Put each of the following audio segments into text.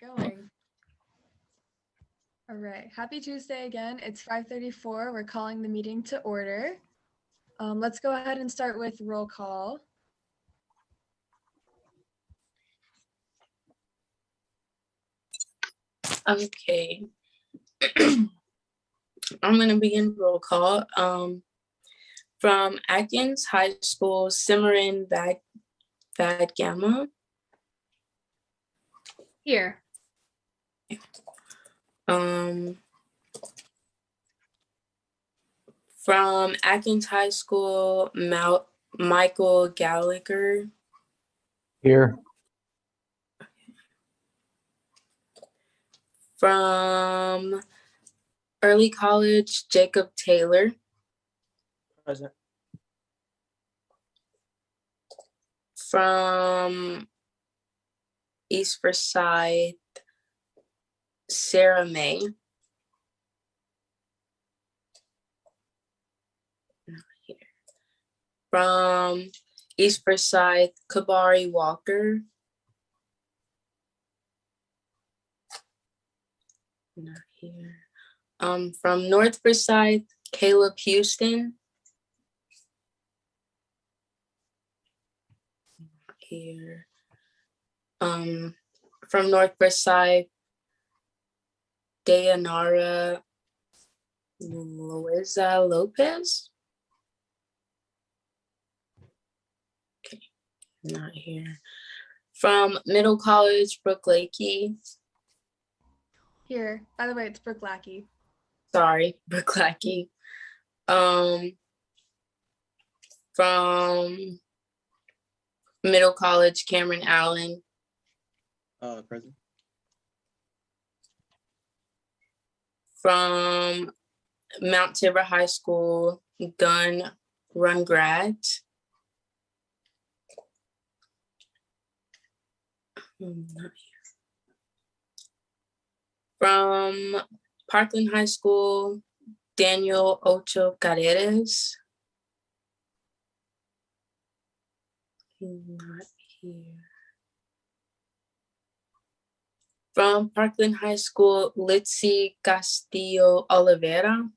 Going. All right, happy Tuesday again. It's 5:34. We're calling the meeting to order. Let's go ahead and start with roll call. Okay. I'm going to begin roll call. From Atkins High School, Cimarron Gamma. Here. From Atkins High School, Michael Gallagher. Here. From Early College, Jacob Taylor. Present. From East Forsyth, Sarah May. From East Forsyth, Kabari Walker. Not here. From North Forsyth, Caleb Houston. Not here. From North Forsyth, Dayanara Luisa Lopez. Okay, not here. From Middle College, Brooke Lakey. Here. By the way, it's Brooke Lackey. Sorry, Brooke Lackey. From Middle College, Cameron Allen. Present. From Mount Tabor High School, Gunn Rungrat. Not here. From Parkland High School, Daniel Ocho Carreras. Not here. From Parkland High School, Litzy Castillo Oliveira.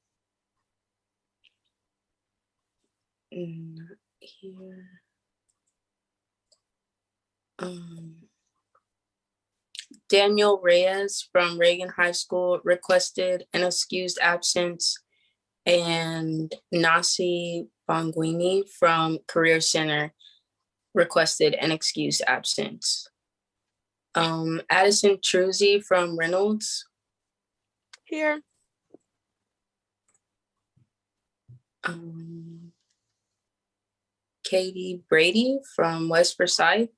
Not here. Daniel Reyes from Reagan High School requested an excused absence, and Nasi Bonguini from Career Center requested an excused absence. Addison Truzzi from Reynolds. Here. Katie Brady from West Forsyth.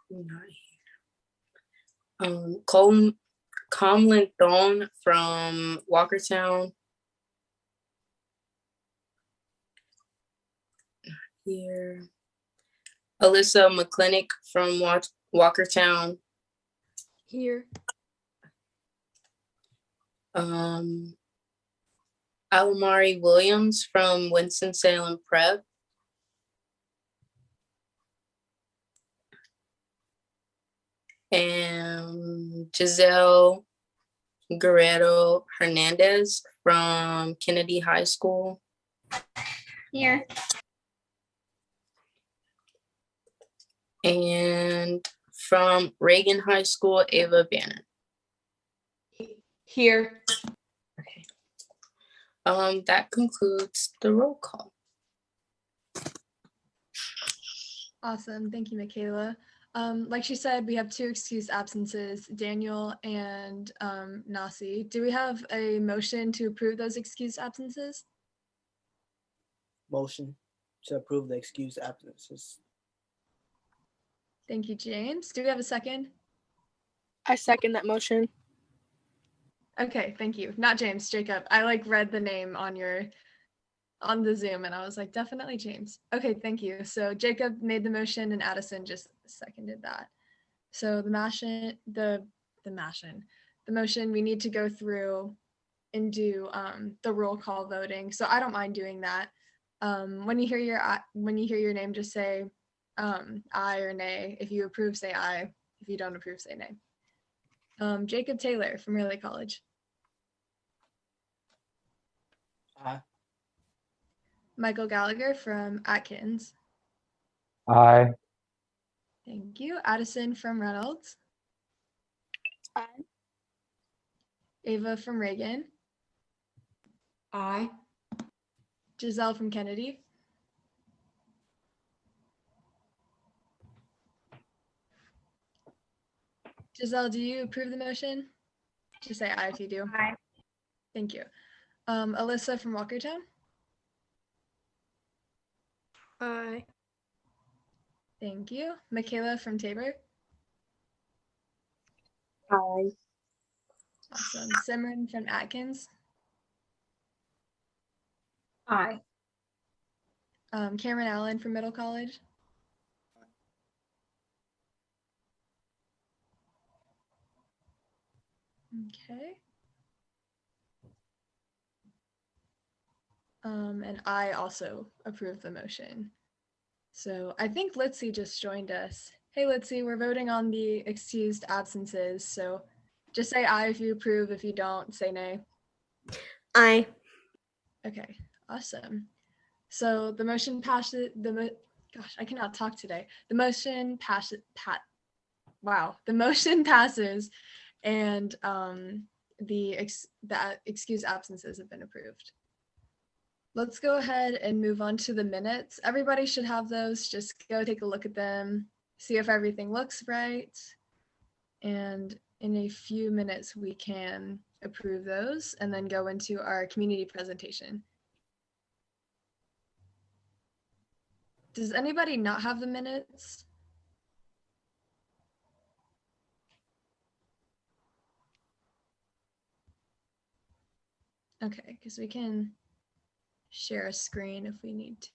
Not here. Comlin Thone from Walkertown. Not here. Alyssa McClinic from Walkertown. Here. Alamari Williams from Winston-Salem Prep. And Giselle Guerrero Hernandez from Kennedy High School. Here. And from Reagan High School, Ava Bannon. Here. Okay. That concludes the roll call. Awesome. Thank you, Michaela. Like she said, we have two excused absences, Daniel and Nasi. Do we have a motion to approve those excused absences? Motion to approve the excused absences. Thank you, James. Do we have a second? I second that motion. Okay, thank you. Not James, Jacob. I read the name on the Zoom and I was like, definitely James. Okay, thank you. So Jacob made the motion and Addison just seconded that. So the motion, we need to go through and do the roll call voting. So I don't mind doing that. When you hear your name, just say aye or nay. If you approve, say aye. If you don't approve, say nay. Jacob Taylor from Raleigh College. Aye. Michael Gallagher from Atkins. Aye. Thank you. Addison from Reynolds. Aye. Ava from Reagan. Aye. Giselle from Kennedy. Giselle, do you approve the motion? Just say aye if you do. Aye. Thank you. Alyssa from Walkertown. Aye. Thank you. Michaela from Tabor. Aye. Awesome. Simran from Atkins. Aye. Cameron Allen from Middle College. Okay. And I also approve the motion. So I think Litzy just joined us. Hey, Litzy, we're voting on the excused absences. So just say aye if you approve. If you don't, say nay. Aye. Okay, awesome. So the motion passes. Gosh, I cannot talk today. The motion passes. Wow, the motion passes, and the excused absences have been approved. Let's go ahead and move on to the minutes. Everybody should have those. Just go take a look at them, see if everything looks right. And in a few minutes, we can approve those and then go into our community presentation. Does anybody not have the minutes? Okay, because we can share a screen if we need to.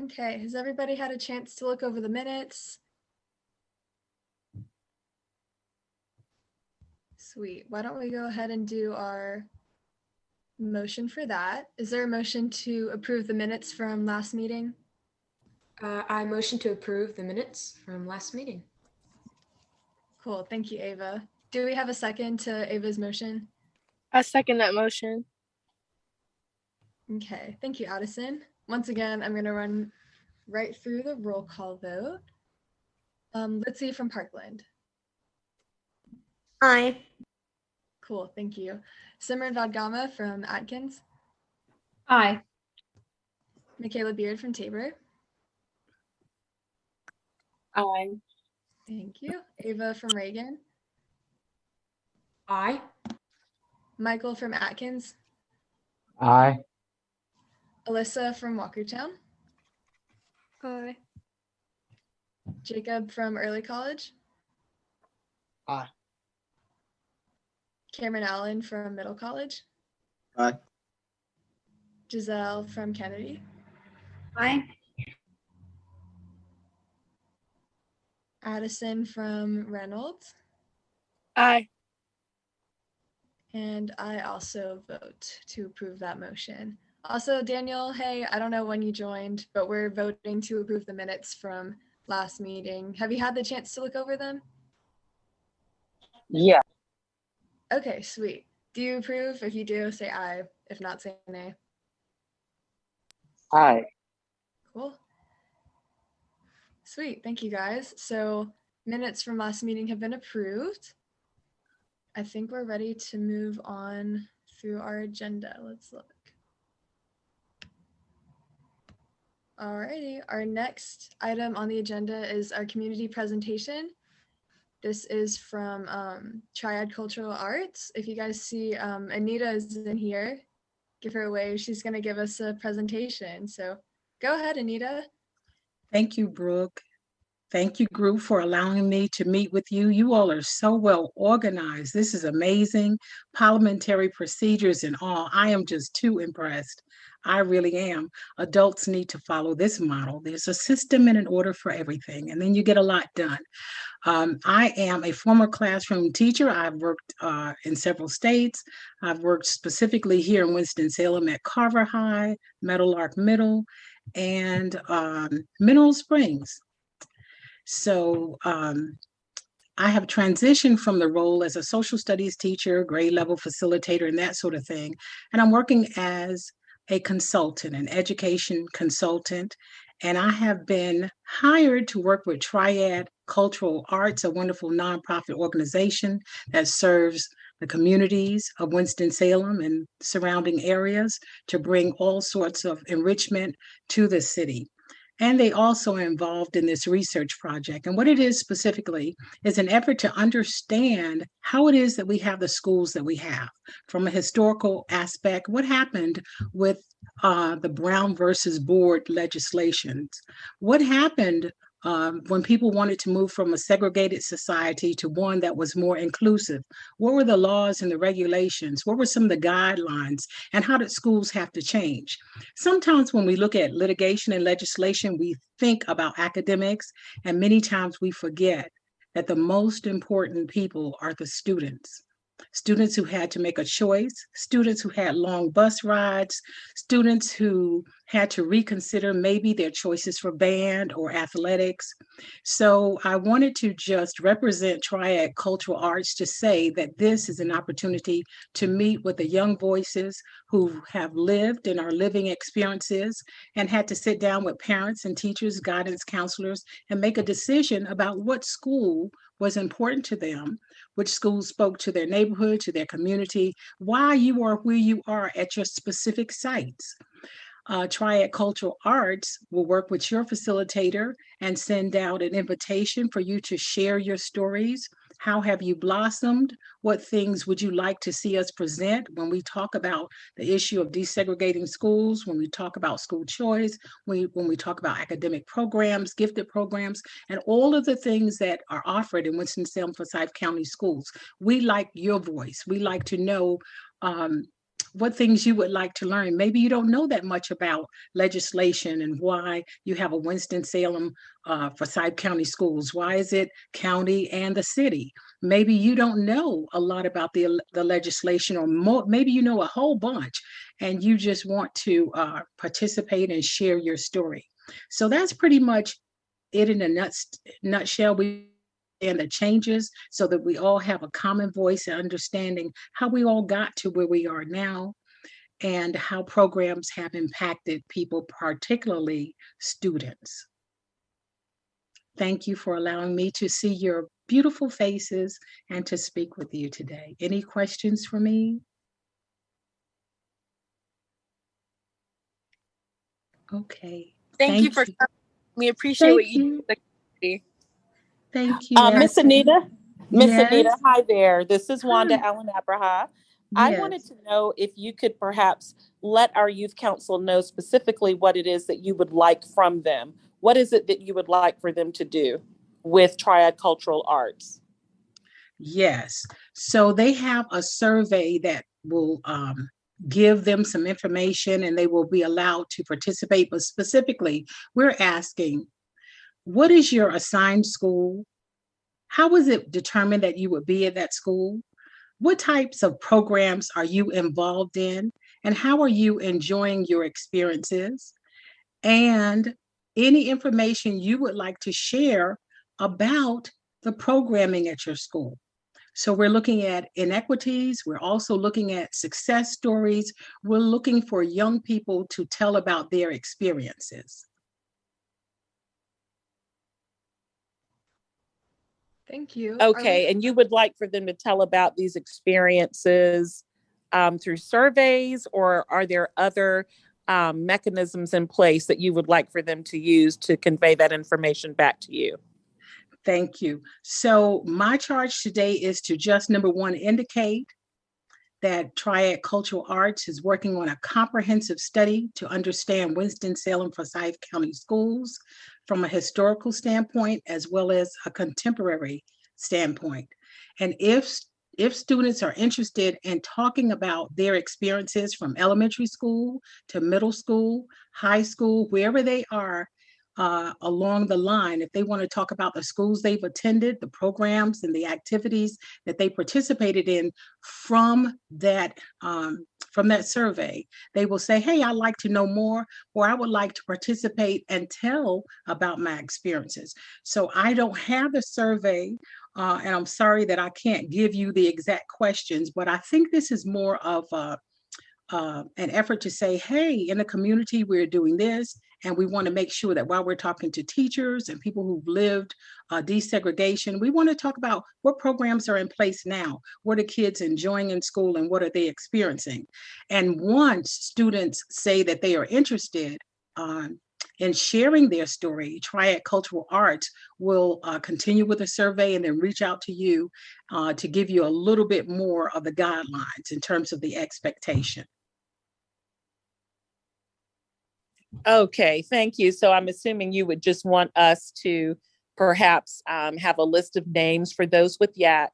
Okay, has everybody had a chance to look over the minutes? Sweet. Why don't we go ahead and do our motion for that? Is there a motion to approve the minutes from last meeting? I motion to approve the minutes from last meeting. Cool. Thank you, Ava. Do we have a second to Ava's motion? I second that motion. Okay. Thank you, Addison. Once again, I'm going to run right through the roll call vote. Litzy from Parkland. Aye. Cool. Thank you. Simran Vadgama from Atkins. Aye. Michaela Beard from Tabor. Aye. Thank you. Ava from Reagan. Aye. Michael from Atkins. Aye. Alyssa from Walkertown. Aye. Jacob from Early College. Aye. Cameron Allen from Middle College. Aye. Giselle from Kennedy. Aye. Addison from Reynolds. Aye. And I also vote to approve that motion. Also, Daniel, hey, I don't know when you joined, but we're voting to approve the minutes from last meeting. Have you had the chance to look over them? Yeah. Okay, sweet. Do you approve? If you do, say aye. If not, say nay. Aye. Cool. Sweet, thank you guys. So minutes from last meeting have been approved. I think we're ready to move on through our agenda. Let's look. Alrighty, our next item on the agenda is our community presentation. This is from Triad Cultural Arts. If you guys see Anita is in here, give her a wave. She's gonna give us a presentation. So go ahead, Anita. Thank you, Brooke. Thank you, group, for allowing me to meet with you. You all are so well organized. This is amazing. Parliamentary procedures and all. I am just too impressed. I really am. Adults need to follow this model. There's a system and an order for everything, and then you get a lot done. I am a former classroom teacher. I've worked in several states. I've worked specifically here in Winston-Salem at Carver High, Meadowlark Middle, and Mineral Springs. So I have transitioned from the role as a social studies teacher, grade level facilitator, and that sort of thing. And I'm working as a consultant, an education consultant. And I have been hired to work with Triad Cultural Arts, a wonderful nonprofit organization that serves the communities of Winston-Salem and surrounding areas to bring all sorts of enrichment to the city. And they also are involved in this research project. And what it is specifically is an effort to understand how it is that we have the schools that we have from a historical aspect. What happened with the Brown versus Board legislations? What happened when people wanted to move from a segregated society to one that was more inclusive? What were the laws and the regulations? What were some of the guidelines? And how did schools have to change? Sometimes when we look at litigation and legislation, we think about academics, and many times we forget that the most important people are the students. Students who had to make a choice, students who had long bus rides, students who had to reconsider maybe their choices for band or athletics. So I wanted to just represent Triad Cultural Arts to say that this is an opportunity to meet with the young voices who have lived and are living experiences and had to sit down with parents and teachers, guidance counselors, and make a decision about what school was important to them, which schools spoke to their neighborhood, to their community, why you are where you are at your specific sites. Triad Cultural Arts will work with your facilitator and send out an invitation for you to share your stories. How have you blossomed? What things would you like to see us present when we talk about the issue of desegregating schools, when we talk about school choice, when we talk about academic programs, gifted programs, and all of the things that are offered in Winston-Salem Forsyth County Schools? We like your voice. We like to know what things you would like to learn. Maybe you don't know that much about legislation and why you have a Winston-Salem Forsyth County Schools. Why is it county and the city? Maybe you don't know a lot about the legislation, or maybe you know a whole bunch and you just want to participate and share your story. So that's pretty much it in a nutshell. And the changes so that we all have a common voice and understanding how we all got to where we are now and how programs have impacted people, particularly students. Thank you for allowing me to see your beautiful faces and to speak with you today. Any questions for me? Okay. Thank you for coming. We appreciate what you do for the community. Thank you. Miss Addison. Anita, Miss Yes. Anita, hi there. This is Wanda Hi. Allen Abraha. I wanted Yes. to know if you could perhaps let our youth council know specifically what it is that you would like from them. What is it that you would like for them to do with Triad Cultural Arts? Yes. So they have a survey that will give them some information and they will be allowed to participate. But specifically, we're asking, what is your assigned school? How was it determined that you would be at that school? What types of programs are you involved in? And how are you enjoying your experiences? And any information you would like to share about the programming at your school. So we're looking at inequities. We're also looking at success stories. We're looking for young people to tell about their experiences. Thank you. Okay, and you would like for them to tell about these experiences through surveys, or are there other mechanisms in place that you would like for them to use to convey that information back to you? Thank you. So my charge today is to just, number one, indicate that Triad Cultural Arts is working on a comprehensive study to understand Winston-Salem Forsyth County schools from a historical standpoint as well as a contemporary standpoint. And if students are interested in talking about their experiences from elementary school to middle school, high school, wherever they are along the line, if they want to talk about the schools they've attended, the programs and the activities that they participated in from that survey, they will say, hey, I'd like to know more, or I would like to participate and tell about my experiences. So I don't have the survey, and I'm sorry that I can't give you the exact questions, but I think this is more of an effort to say, hey, in the community, we're doing this. And we want to make sure that while we're talking to teachers and people who've lived desegregation, we want to talk about what programs are in place now. What are kids enjoying in school and what are they experiencing? And once students say that they are interested in sharing their story, Triad Cultural Arts will continue with a survey and then reach out to you to give you a little bit more of the guidelines in terms of the expectation. Okay, thank you. So I'm assuming you would just want us to perhaps have a list of names for those with YAC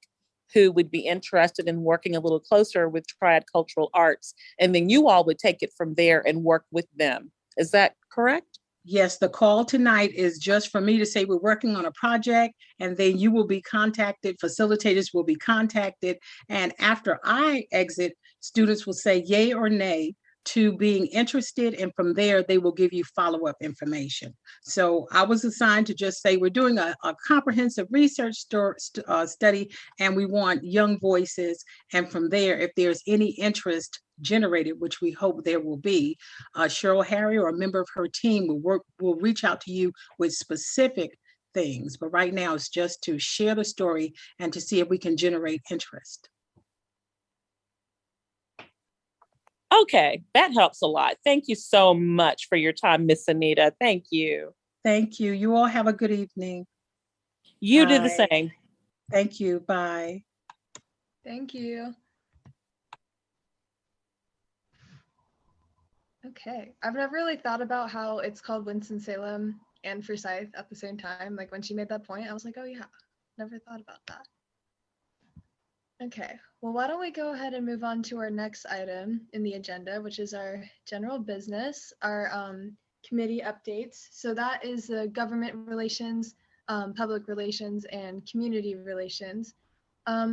who would be interested in working a little closer with Triad Cultural Arts, and then you all would take it from there and work with them. Is that correct? Yes, the call tonight is just for me to say we're working on a project, and then you will be contacted, facilitators will be contacted, and after I exit, students will say yay or nay to being interested, and from there they will give you follow-up information. So I was assigned to just say we're doing a comprehensive research study and we want young voices, and from there, if there's any interest generated, which we hope there will be, Cheryl Harry or a member of her team will reach out to you with specific things. But right now it's just to share the story and to see if we can generate interest. Okay, that helps a lot. Thank you so much for your time, Miss Anita. Thank you. Thank you. You all have a good evening. You Bye. do the same. Thank you. Bye. Thank you. Okay, I've never really thought about how it's called Winston-Salem and Forsyth at the same time. Like when she made that point, I was like, oh yeah, never thought about that. Okay, well, why don't we go ahead and move on to our next item in the agenda, which is our general business, our committee updates. So that is the government relations, public relations, and community relations.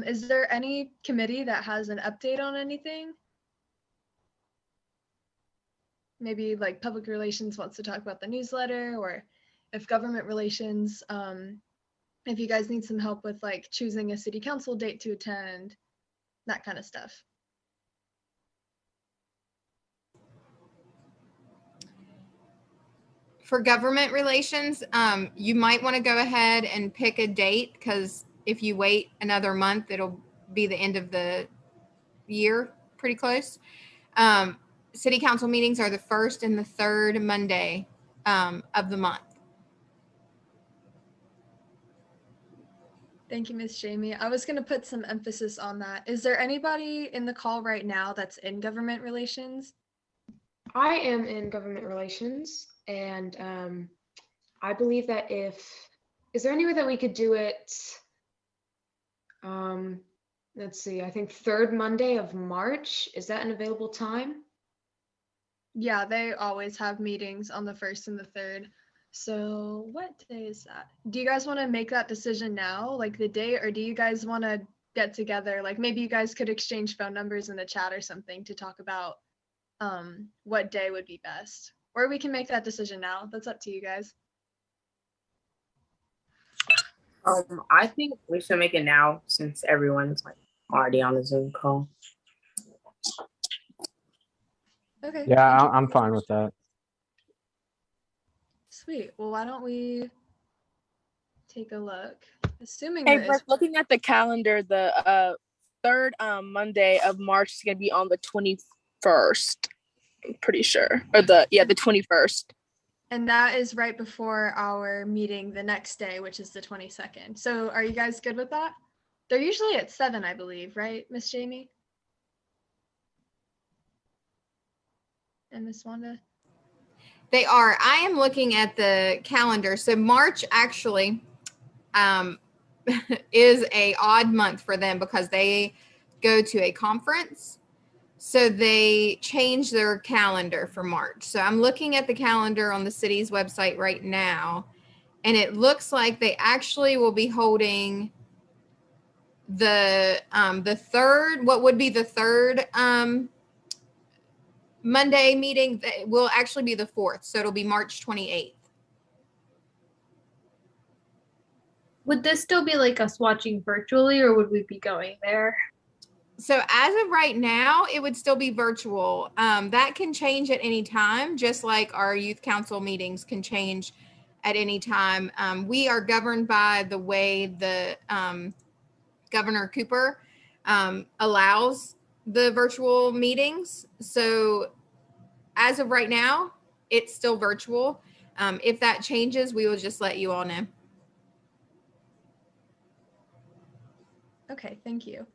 Is there any committee that has an update on anything? Maybe like public relations wants to talk about the newsletter, or if government relations, if you guys need some help with like choosing a city council date to attend, that kind of stuff. For government relations, you might want to go ahead and pick a date, because if you wait another month, it'll be the end of the year, pretty close. City council meetings are the first and the third Monday of the month. Thank you, Miss Jamie. I was going to put some emphasis on that. Is there anybody in the call right now that's in government relations? I am in government relations, and I believe that is there any way that we could do it? Let's see, I think third Monday of March. Is that an available time? Yeah, they always have meetings on the 1st and the 3rd. So what day is that? Do you guys want to make that decision now, like the date, or do you guys want to get together? Like maybe you guys could exchange phone numbers in the chat or something to talk about what day would be best. Or we can make that decision now. That's up to you guys. I think we should make it now since everyone's like already on the Zoom call. Okay. Yeah, thank you. I'm fine with that. Sweet. Well, why don't we take a look? Assuming Hey, there is. Brooke, looking at the calendar, the third Monday of March is going to be on the 21st. I'm pretty sure, or the 21st. And that is right before our meeting the next day, which is the 22nd. So are you guys good with that? They're usually at 7, I believe, right, Miss Jamie? And Miss Wanda? They are. I am looking at the calendar. So March actually is a odd month for them because they go to a conference. So they change their calendar for March. So I'm looking at the calendar on the city's website right now, and it looks like they actually will be holding the third, what would be the third Monday meeting that will actually be the 4th. So it'll be March 28th. Would this still be like us watching virtually, or would we be going there? So as of right now, it would still be virtual. That can change at any time, just like our youth council meetings can change at any time. We are governed by the way the Governor Cooper allows the virtual meetings. So as of right now, it's still virtual. If that changes, we will just let you all know. Okay, thank you.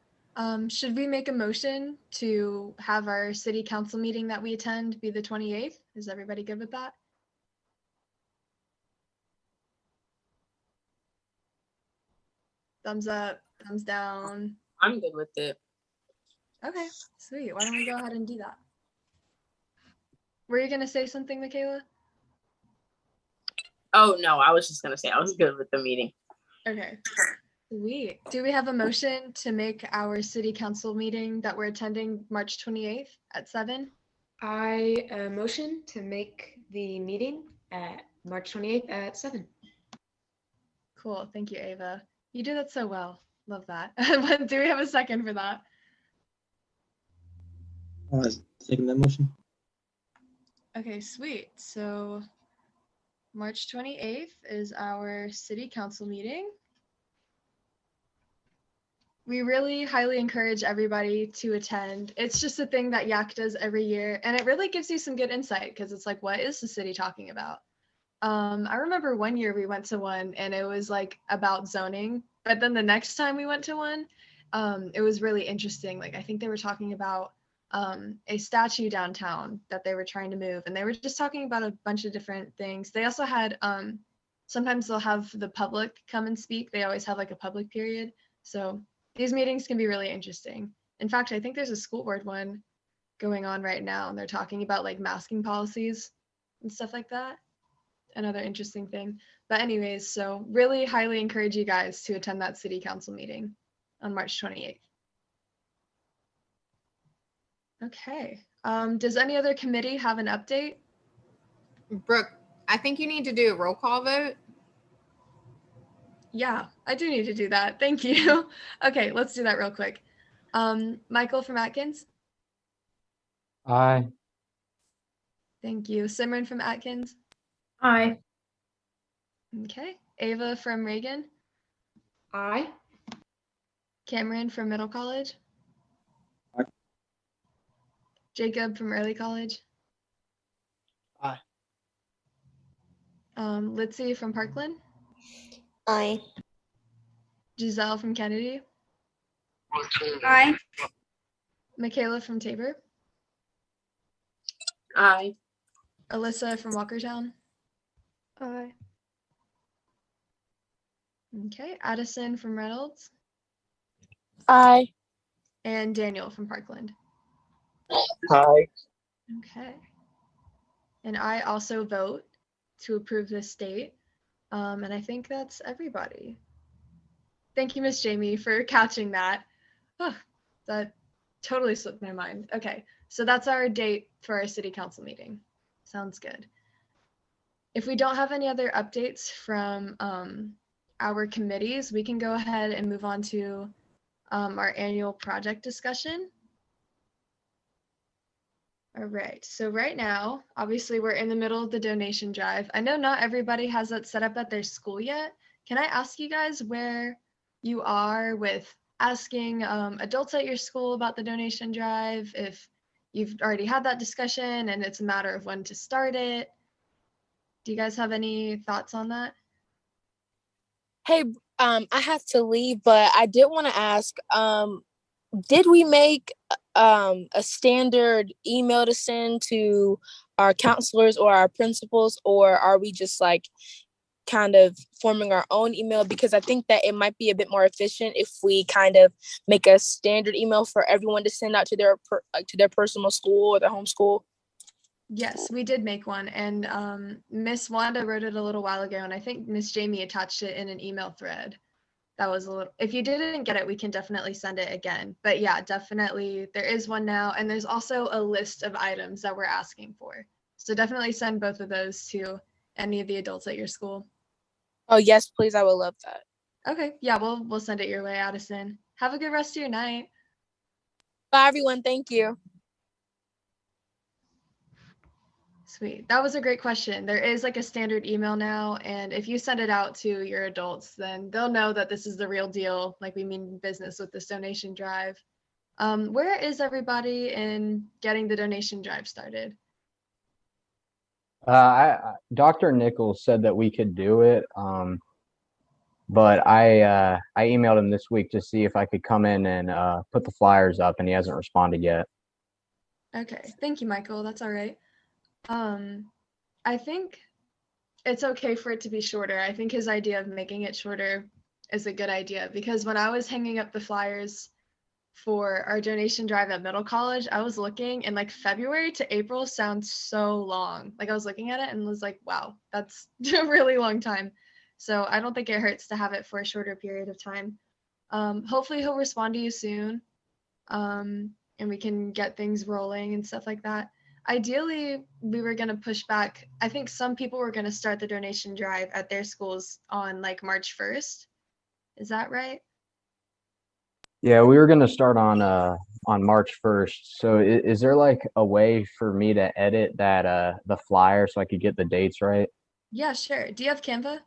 Should we make a motion to have our city council meeting that we attend be the 28th? Is everybody good with that? Thumbs up, thumbs down. I'm good with it. Okay, sweet. Why don't we go ahead and do that? Were you gonna say something, Michaela? Oh no, I was just gonna say I was good with the meeting. Okay, sweet. Do we have a motion to make our city council meeting that we're attending March 28th at 7? I motion to make the meeting at March 28th at 7. Cool, thank you, Ava. You do that so well. Love that. Do we have a second for that? Second that motion. Okay, sweet. So March 28th is our city council meeting. We really highly encourage everybody to attend. It's just a thing that YAC does every year, and it really gives you some good insight because it's like, what is the city talking about? I remember one year we went to one and it was like about zoning, but then the next time we went to one, it was really interesting. Like I think they were talking about a statue downtown that they were trying to move, and they were just talking about a bunch of different things. They also had sometimes they'll have the public come and speak. They always have like a public period. So these meetings can be really interesting. In fact, I think there's a school board one going on right now, and they're talking about like masking policies and stuff like that. Another interesting thing. But anyways, so really highly encourage you guys to attend that city council meeting on March 28th. Okay. Does any other committee have an update? Brooke, I think you need to do a roll call vote. Yeah, I do need to do that. Thank you. Okay, let's do that real quick. Michael from Atkins. Aye. Thank you. Simran from Atkins. Aye. Okay. Ava from Reagan. Aye. Cameron from Middle College. Aye. Jacob from Early College. Aye. Litzy from Parkland. Aye. Giselle from Kennedy, Aye. Michaela from Tabor, Aye. Alyssa from Walkertown. Aye. Okay, Addison from Reynolds, Aye. and Daniel from Parkland. Aye. Okay. And I also vote to approve this date. And I think that's everybody. Thank you, Miss Jamie, for catching that. Oh, that totally slipped my mind. Okay, so that's our date for our city council meeting. Sounds good. If we don't have any other updates from our committees, we can go ahead and move on to our annual project discussion. All right, so right now, obviously we're in the middle of the donation drive. I know not everybody has that set up at their school yet. Can I ask you guys where you are with asking adults at your school about the donation drive, if you've already had that discussion and it's a matter of when to start it? Do you guys have any thoughts on that? Hey, I have to leave, but I did want to ask, did we make a standard email to send to our counselors or our principals, or are we just like kind of forming our own email? Because I think that it might be a bit more efficient if we kind of make a standard email for everyone to send out to their personal school or their home school. Yes, we did make one, and Miss Wanda wrote it a little while ago, and I think Miss Jamie attached it in an email thread. That was a little, if you didn't get it, we can definitely send it again. But yeah, definitely there is one now, and there's also a list of items that we're asking for. So definitely send both of those to any of the adults at your school. Oh yes, please, I would love that. Okay, yeah, we'll send it your way, Addison. Have a good rest of your night. Bye everyone, thank you. Sweet. That was a great question. There is like a standard email now, and if you send it out to your adults, then they'll know that this is the real deal, like we mean business with this donation drive. Where is everybody in getting the donation drive started? Dr. Nichols said that we could do it, but I emailed him this week to see if I could come in and put the flyers up, and he hasn't responded yet. Okay, thank you, Michael. That's all right. I think it's okay for it to be shorter. I think his idea of making it shorter is a good idea, because when I was hanging up the flyers for our donation drive at middle college, I was looking, and like February to April sounds so long. Like I was looking at it and was like, wow, that's a really long time. So I don't think it hurts to have it for a shorter period of time. Hopefully he'll respond to you soon, and we can get things rolling and stuff like that. Ideally, we were going to push back. I think some people were going to start the donation drive at their schools on like March 1st. Is that right? Yeah, we were going to start on March 1st. So is there like a way for me to edit that the flyer so I could get the dates right? Yeah, sure. Do you have Canva?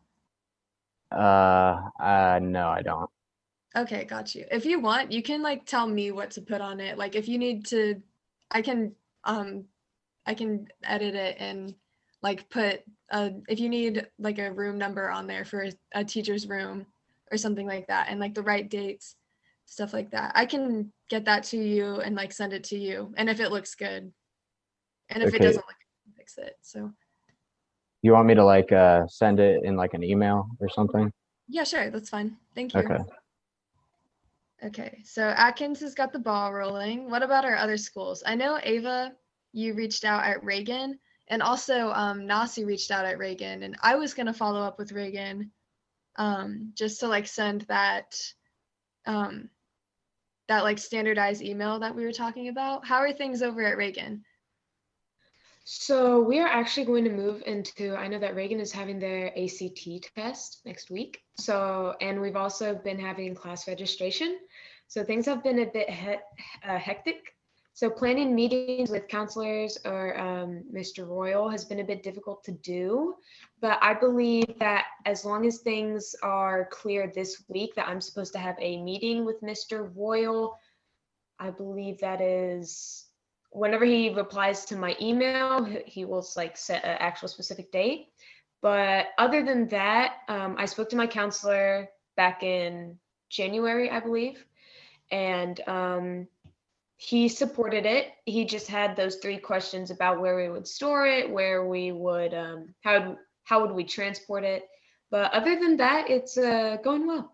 No, I don't. Okay, got you. If you want, you can like tell me what to put on it. Like if you need to, I can edit it and like put if you need like a room number on there for a teacher's room or something like that, and like the right dates, stuff like that. I can get that to you and like send it to you. And if it looks good, and if it doesn't look good, fix it. So you want me to like send it in like an email or something? Yeah, sure. That's fine. Thank you. Okay. Okay, so Atkins has got the ball rolling. What about our other schools? I know Ava, you reached out at Reagan, and also Nasi reached out at Reagan, and I was gonna follow up with Reagan, just to like send that that like standardized email that we were talking about. How are things over at Reagan? So we are actually going to move into, I know that Reagan is having their ACT test next week. So, and we've also been having class registration. So things have been a bit hectic. So planning meetings with counselors or Mr. Royal has been a bit difficult to do. But I believe that as long as things are clear this week, that I'm supposed to have a meeting with Mr. Royal. I believe that is, whenever he replies to my email, he will like set an actual specific date. But other than that, I spoke to my counselor back in January, I believe. And he supported it. He just had those 3 questions about where we would store it, where we would, how would we transport it. But other than that, it's going well.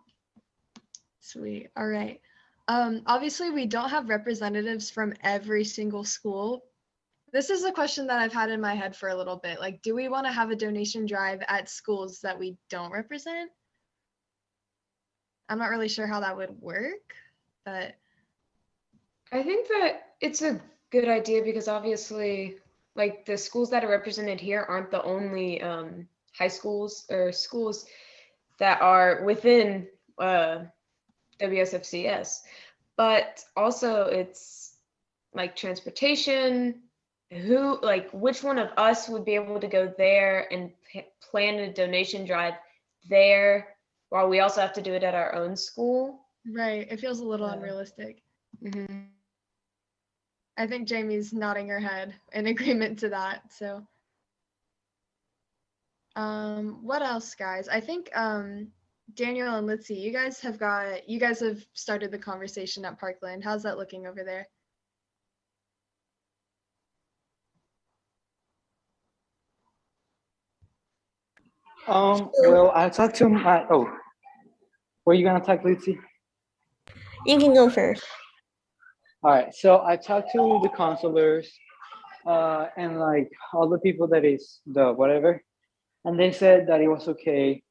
Sweet. All right. Obviously, we don't have representatives from every single school. This is a question that I've had in my head for a little bit. Like, do we want to have a donation drive at schools that we don't represent? I'm not really sure how that would work, but I think that it's a good idea because obviously, like, the schools that are represented here aren't the only high schools or schools that are within WSFCS, but also it's like transportation, which one of us would be able to go there and plan a donation drive there while we also have to do it at our own school. Right. It feels a little unrealistic. Mm-hmm. I think Jamie's nodding her head in agreement to that. So what else, guys? I think Daniel and Litzy, you guys have started the conversation at Parkland. How's that looking over there? Well, I talked to my, were you gonna talk, Lucy? You can go first. All right, so I talked to the counselors, and like all the people that is the whatever, and they said that it was okay.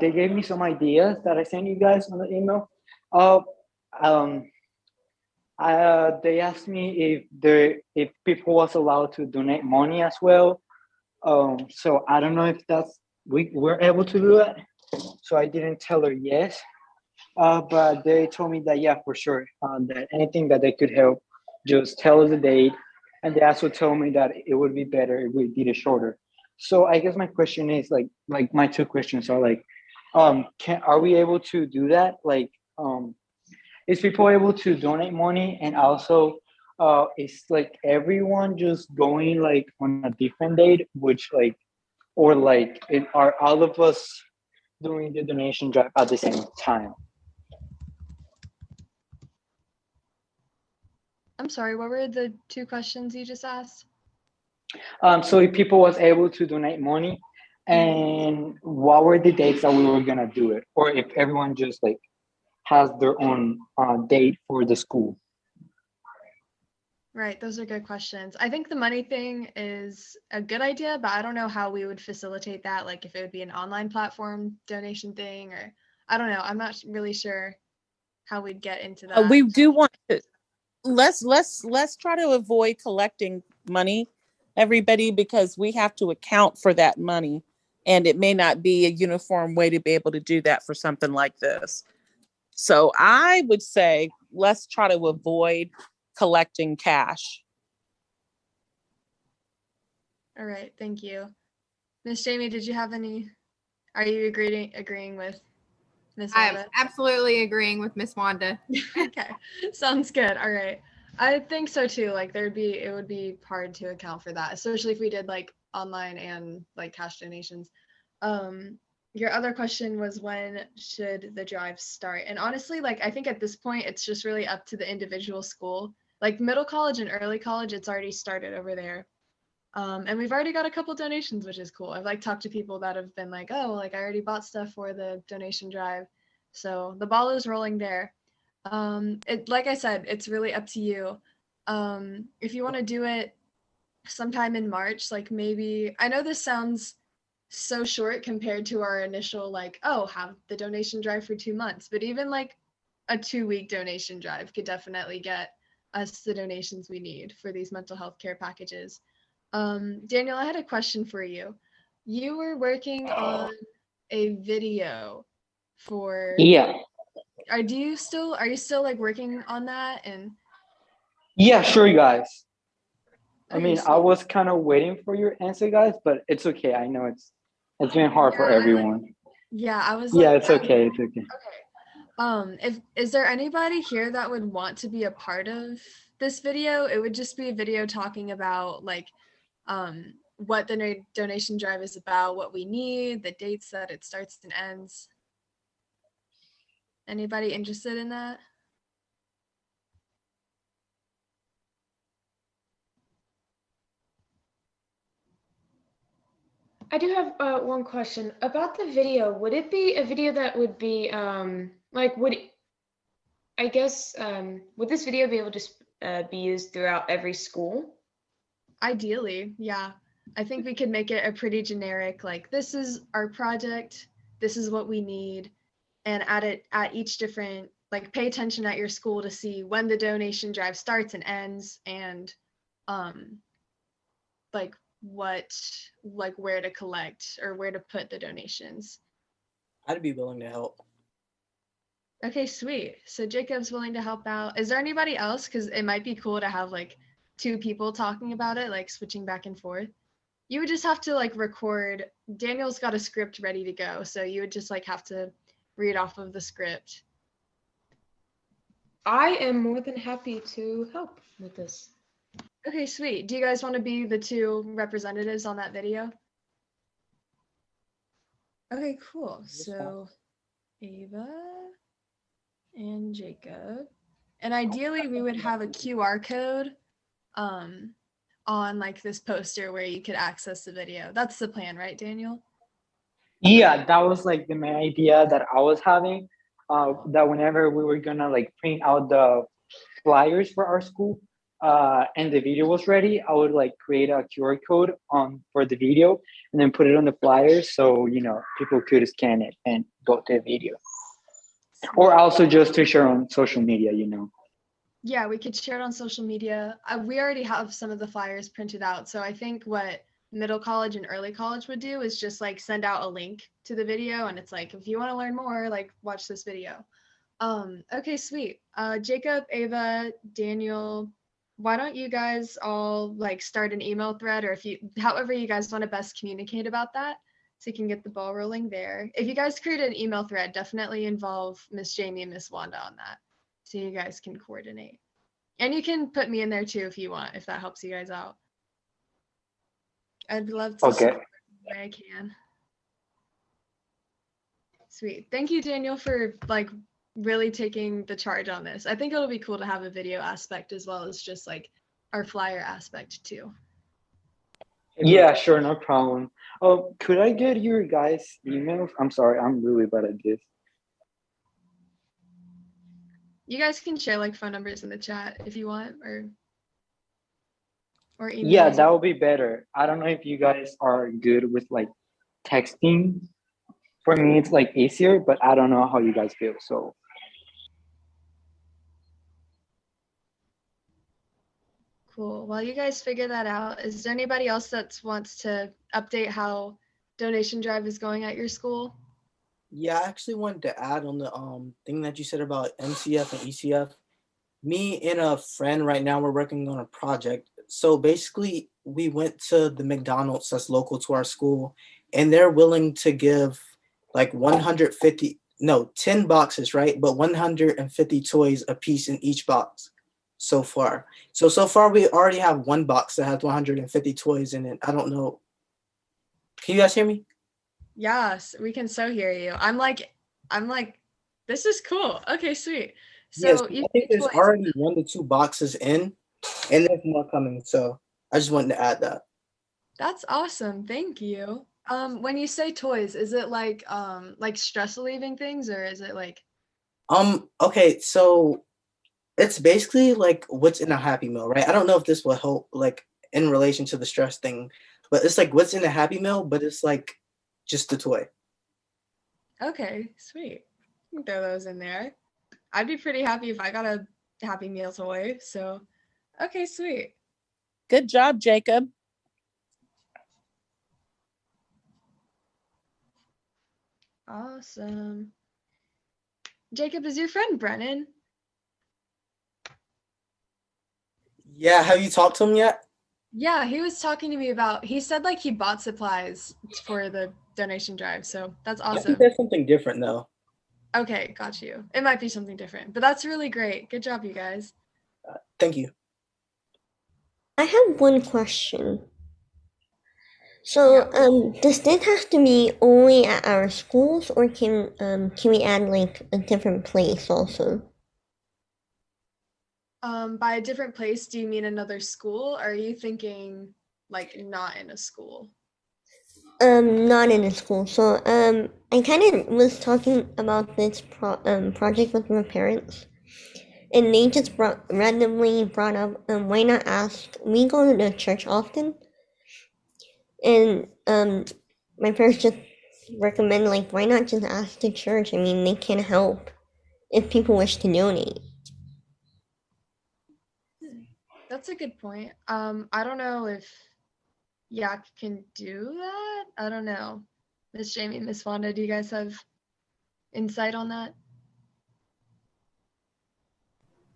They gave me some ideas that I sent you guys on the email. They asked me if people was allowed to donate money as well. So I don't know if we're able to do that. So I didn't tell her yes. But they told me that yeah, for sure, that anything that they could help, just tell us the date. And they also told me that it would be better if we did it shorter. So I guess my question is like my 2 questions are like, are we able to do that? Like, is people able to donate money, and also is like everyone just going like on a different date, which like, or like are all of us doing the donation drive at the same time? I'm sorry, what were the 2 questions you just asked? So if people was able to donate money, and what were the dates that we were gonna do it, or if everyone just like has their own date for the school. Right, those are good questions. I think the money thing is a good idea, but I don't know how we would facilitate that, like if it would be an online platform donation thing, or I don't know. I'm not really sure how we'd get into that. We do want to let's try to avoid collecting money, everybody, because we have to account for that money, and it may not be a uniform way to be able to do that for something like this. So I would say let's try to avoid collecting cash. All right, thank you. Miss Jamie, did you have any, are you agreeing with Miss Wanda? I'm absolutely agreeing with Miss Wanda. Okay, sounds good. All right. I think so too. Like it would be hard to account for that, especially if we did like online and like cash donations. Your other question was, when should the drive start? And honestly, like I think at this point it's just really up to the individual school. Like middle college and early college, it's already started over there. And we've already got a couple donations, which is cool. I've like talked to people that have been like, oh, like I already bought stuff for the donation drive. So the ball is rolling there. Like I said, it's really up to you. If you want to do it sometime in March, like maybe, I know this sounds so short compared to our initial like, oh, have the donation drive for 2 months, but even like a 2-week donation drive could definitely get us the donations we need for these mental health care packages. Daniel, I had a question for you. You were working on a video for, yeah. Are you still like working on that? And yeah, sure, guys. Okay, I mean, I was kind of waiting for your answer, guys, but it's okay. I know it's been hard for everyone. I was yeah, like, it's okay. It's okay. Okay. Is there anybody here that would want to be a part of this video? It would just be a video talking about like what the donation drive is about, what we need, the dates that it starts and ends. Anybody interested in that? I do have one question about the video. Would it be a video that would be like would I guess would this video be able to be used throughout every school? Ideally, yeah. I think we could make it a pretty generic, like, this is our project, this is what we need, and at each different, like, pay attention at your school to see when the donation drive starts and ends, and like where to collect or where to put the donations. I'd be willing to help. Okay, sweet. So Jacob's willing to help out. Is there anybody else? Because it might be cool to have like 2 people talking about it, like switching back and forth. You would just have to like record. Daniel's got a script ready to go, so you would just like have to read off of the script. I am more than happy to help with this. Okay, sweet. Do you guys want to be the 2 representatives on that video? Okay, cool. So Ava and Jacob. And ideally we would have a QR code on like this poster where you could access the video. That's the plan, right, Daniel? Yeah, that was like the main idea that I was having. That whenever we were gonna like print out the flyers for our school, and the video was ready, I would like create a QR code for the video and then put it on the flyers so people could scan it and go to the video. Or also just to share on social media, Yeah, we could share it on social media. We already have some of the flyers printed out, so I think what middle college and early college would do is just like send out a link to the video, and it's like, if you want to learn more, like watch this video. Okay, sweet. Jacob, Ava, Daniel, why don't you guys all like start an email thread, or however you guys want to best communicate about that, so you can get the ball rolling there. If you guys create an email thread, definitely involve Miss Jamie and Miss Wanda on that, so you guys can coordinate. And you can put me in there too if you want, if that helps you guys out. I'd love to support where I can. Sweet. Thank you, Daniel, for like really taking the charge on this. I think it'll be cool to have a video aspect as well as just like our flyer aspect too. Yeah, sure, no problem. Oh, could I get your guys' emails? I'm sorry, I'm really bad at this. You guys can share like phone numbers in the chat if you want, or emails. Yeah, that would be better. I don't know if you guys are good with like texting. For me, it's like easier, but I don't know how you guys feel. So. Cool. While you guys figure that out, is there anybody else that wants to update how donation drive is going at your school? Yeah, I actually wanted to add on the thing that you said about NCF and ECF. Me and a friend right now, we're working on a project. So basically, we went to the McDonald's that's local to our school, and they're willing to give like 10 boxes, right? But 150 toys a piece in each box so far. So far, we already have 1 box that has 150 toys in it. I don't know. Can you guys hear me? Yes, we can so hear you. I'm like, this is cool. Okay, sweet. So yes, I think there's already 1 to 2 boxes in, and there's more coming. So I just wanted to add that. That's awesome. Thank you. When you say toys, is it like stress relieving things, or is it like? Okay, so it's basically like what's in a Happy Meal, right? I don't know if this will help like in relation to the stress thing, but it's like what's in a Happy Meal, but it's like just a toy. Okay, sweet. You can throw those in there. I'd be pretty happy if I got a Happy Meal toy. So, okay, sweet. Good job, Jacob. Awesome. Jacob, is your friend Brennan? Yeah, have you talked to him yet? Yeah, he was talking to me he said like he bought supplies for the donation drive, so that's awesome. I think there's something different though. Okay, got you. It might be something different, but that's really great. Good job, you guys. Thank you. I have one question. So, does this have to be only at our schools, or can we add like a different place also? By a different place, do you mean another school, or are you thinking like not in a school? Not in a school. So, I kind of was talking about this project with my parents, and they just randomly brought up, why not ask? We go to the church often, and my parents just recommend, like, why not just ask the church? I mean, they can help if people wish to donate. That's a good point. I don't know if YAC can do that. I don't know. Miss Jamie, Miss Wanda, do you guys have insight on that?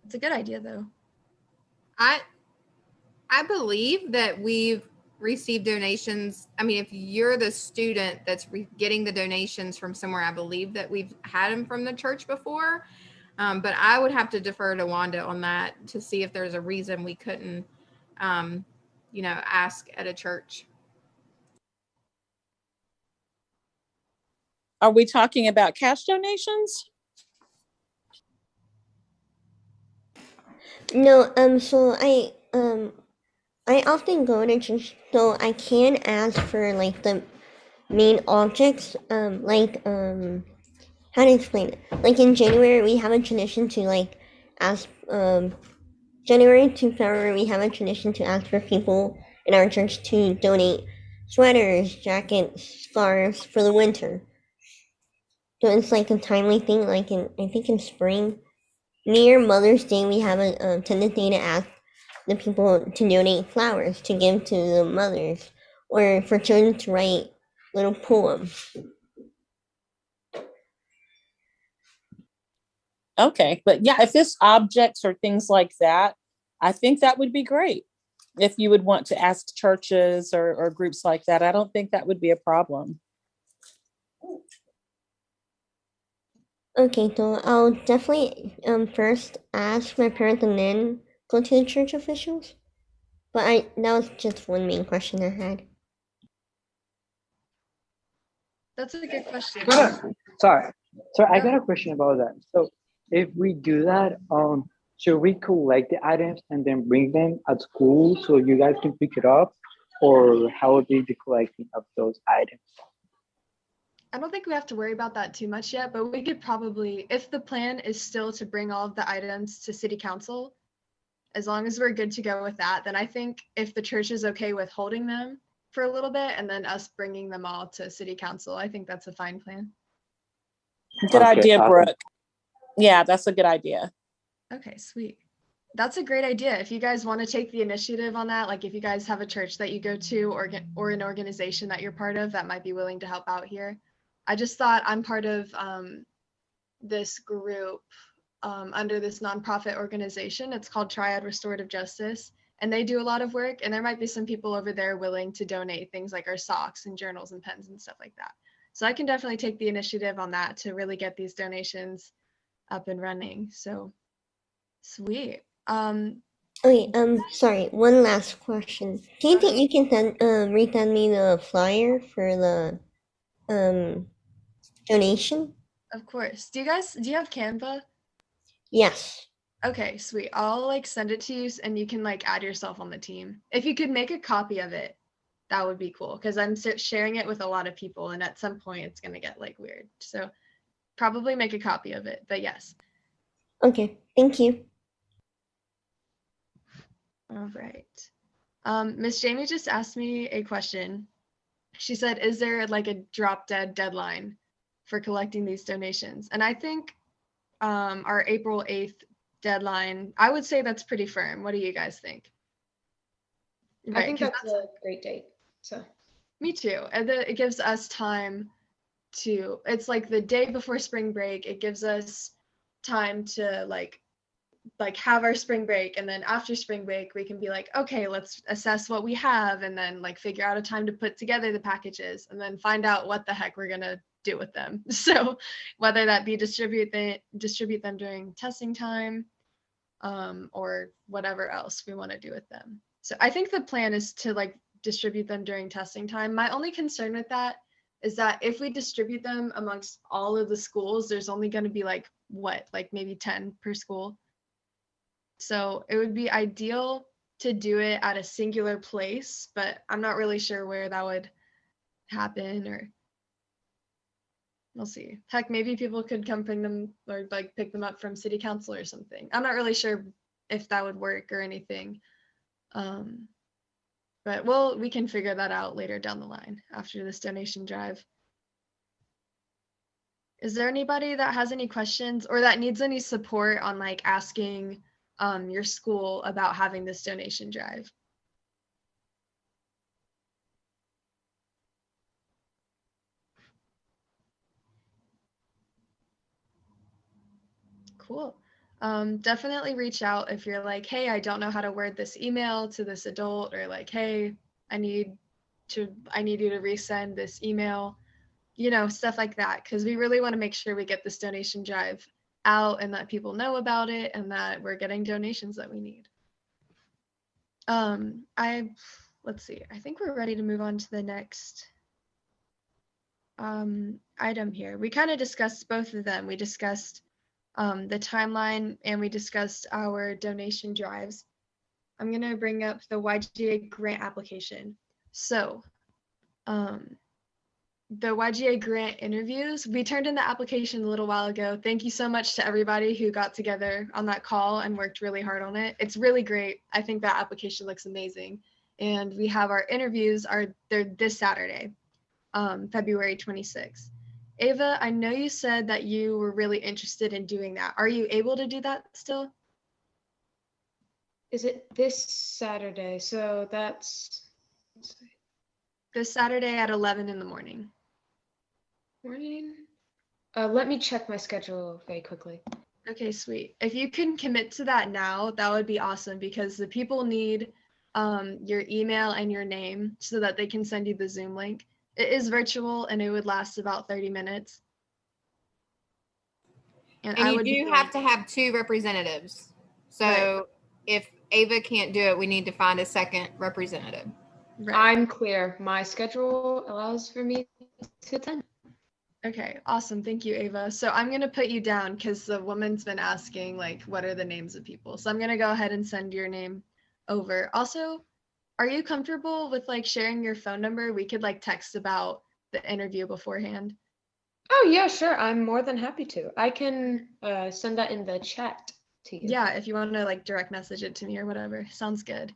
It's a good idea, though. I believe that we've received donations. I mean, if you're the student that's getting the donations from somewhere, I believe that we've had them from the church before. But I would have to defer to Wanda on that to see if there's a reason we couldn't, ask at a church. Are we talking about cash donations? No, so I often go to church, so I can ask for like the main objects, how to explain it? Like in January, we have a tradition to like ask, January to February, we have a tradition to ask for people in our church to donate sweaters, jackets, scarves for the winter. So it's like a timely thing, like I think in spring. Near Mother's Day, we have a tendency to ask the people to donate flowers to give to the mothers, or for children to write little poems. Okay, but yeah, if it's objects or things like that, I think that would be great. If you would want to ask churches or groups like that, I don't think that would be a problem. Okay, so I'll definitely first ask my parents and then go to the church officials. But that was just one main question I had. That's a good question. Sorry, I got a question about that. So if we do that, should we collect the items and then bring them at school so you guys can pick it up, or how would be the collecting of those items? I don't think we have to worry about that too much yet, but we could probably, if the plan is still to bring all of the items to city council, as long as we're good to go with that, then I think if the church is okay with holding them for a little bit and then us bringing them all to city council, I think that's a fine plan. Good idea, Brooke. Yeah, that's a good idea. Okay, sweet. That's a great idea. If you guys want to take the initiative on that, like if you guys have a church that you go to or an organization that you're part of that might be willing to help out here. I just thought I'm part of this group under this nonprofit organization. It's called Triad Restorative Justice, and they do a lot of work, and there might be some people over there willing to donate things like our socks and journals and pens and stuff like that. So I can definitely take the initiative on that to really get these donations up and running. So sweet. Okay, sorry, one last question. Do you think you can resend me the flyer for the donation? Of course. Do you have Canva? Yes. Okay, sweet. I'll like send it to you and you can like add yourself on the team. If you could make a copy of it, that would be cool, because I'm sharing it with a lot of people and at some point it's going to get like weird. So probably make a copy of it, but yes. Okay, thank you. All right. Miss Jamie just asked me a question. She said, is there like a drop dead deadline for collecting these donations? And I think our April 8th deadline, I would say that's pretty firm. What do you guys think? I think that's a great date. So me too. And it gives us time to, it's like the day before spring break. It gives us time to like have our spring break, and then after spring break we can be like, okay, let's assess what we have and then like figure out a time to put together the packages and then find out what the heck we're gonna do with them. So whether that be distribute them during testing time or whatever else we want to do with them. So I think the plan is to like distribute them during testing time. My only concern with that is that if we distribute them amongst all of the schools, there's only going to be like maybe 10 per school. So it would be ideal to do it at a singular place, but I'm not really sure where that would happen, or we'll see. Heck, maybe people could come bring them or like pick them up from city council or something. I'm not really sure if that would work or anything. But we can figure that out later down the line after this donation drive. Is there anybody that has any questions or that needs any support on like asking your school about having this donation drive? Cool. Definitely reach out if you're like, hey, I don't know how to word this email to this adult, or like, hey, I need you to resend this email, stuff like that, because we really want to make sure we get this donation drive out and that people know about it and that we're getting donations that we need. Let's see, I think we're ready to move on to the next item here. We kind of discussed both of them. We discussed the timeline and we discussed our donation drives. I'm going to bring up the YGA grant application. So the YGA grant interviews, we turned in the application a little while ago. Thank you so much to everybody who got together on that call and worked really hard on it. It's really great. I think that application looks amazing. And we have our interviews, they're this Saturday, February 26th. Ava, I know you said that you were really interested in doing that. Are you able to do that still? Is it this Saturday? So that's this Saturday at 11 in the morning. Let me check my schedule very quickly. Okay, sweet. If you can commit to that now, that would be awesome, because the people need your email and your name so that they can send you the Zoom link. It is virtual and it would last about 30 minutes. And you do have to have 2 representatives. So right. If Ava can't do it, we need to find a second representative. Right. I'm clear. My schedule allows for me to attend. Okay, awesome. Thank you, Ava. So I'm going to put you down because the woman's been asking, like, what are the names of people? So I'm going to go ahead and send your name over. Also, are you comfortable with like sharing your phone number? We could like text about the interview beforehand. Oh yeah, sure. I'm more than happy to. I can send that in the chat to you. Yeah, if you want to like direct message it to me or whatever. Sounds good.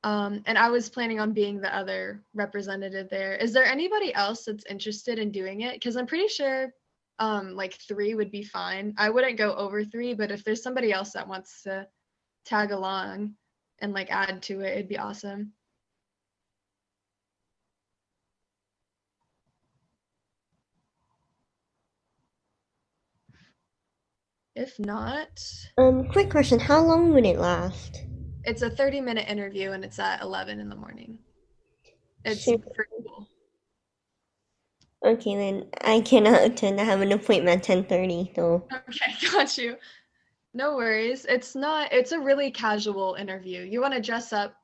And I was planning on being the other representative there. Is there anybody else that's interested in doing it? Because I'm pretty sure like 3 would be fine. I wouldn't go over 3, but if there's somebody else that wants to tag along and like add to it, it'd be awesome. If not, quick question, how long would it last? It's a 30-minute interview and it's at 11 in the morning. It's pretty cool. Okay, then I cannot attend. I have an appointment at 10:30, so. Okay, got you. No worries. It's a really casual interview. You want to dress up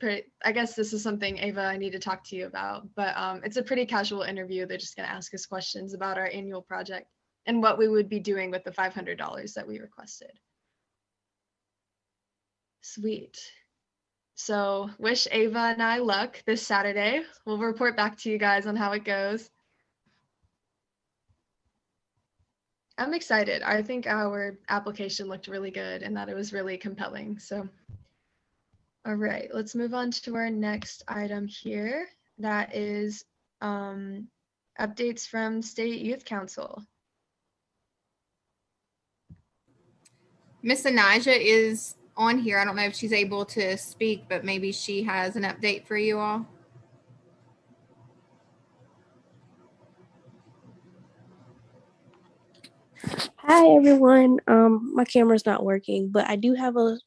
I guess this is something, Ava, I need to talk to you about, but it's a pretty casual interview. They're just going to ask us questions about our annual project and what we would be doing with the $500 that we requested. Sweet. So wish Ava and I luck this Saturday. We'll report back to you guys on how it goes. I'm excited. I think our application looked really good and that it was really compelling. So, all right, let's move on to our next item here. That is updates from State Youth Council. Miss Anijah is on here. I don't know if she's able to speak, but maybe she has an update for you all. Hi everyone. My camera's not working, but I do have a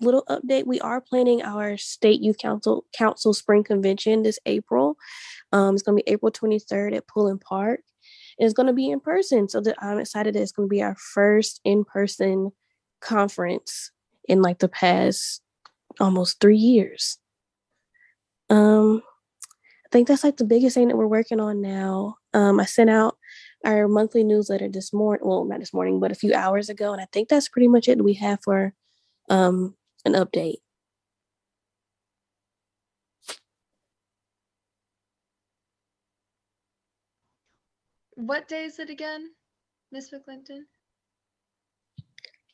little update. We are planning our State Youth Council Spring Convention this April. It's going to be April 23rd at Pullen Park. And it's going to be in person. So I'm excited that it's going to be our first in-person conference in like the past almost 3 years. think that's like the biggest thing that we're working on now. I sent out our monthly newsletter this morning. Well, not this morning, but a few hours ago. And I think that's pretty much it we have for an update. What day is it again, Miss McClinton?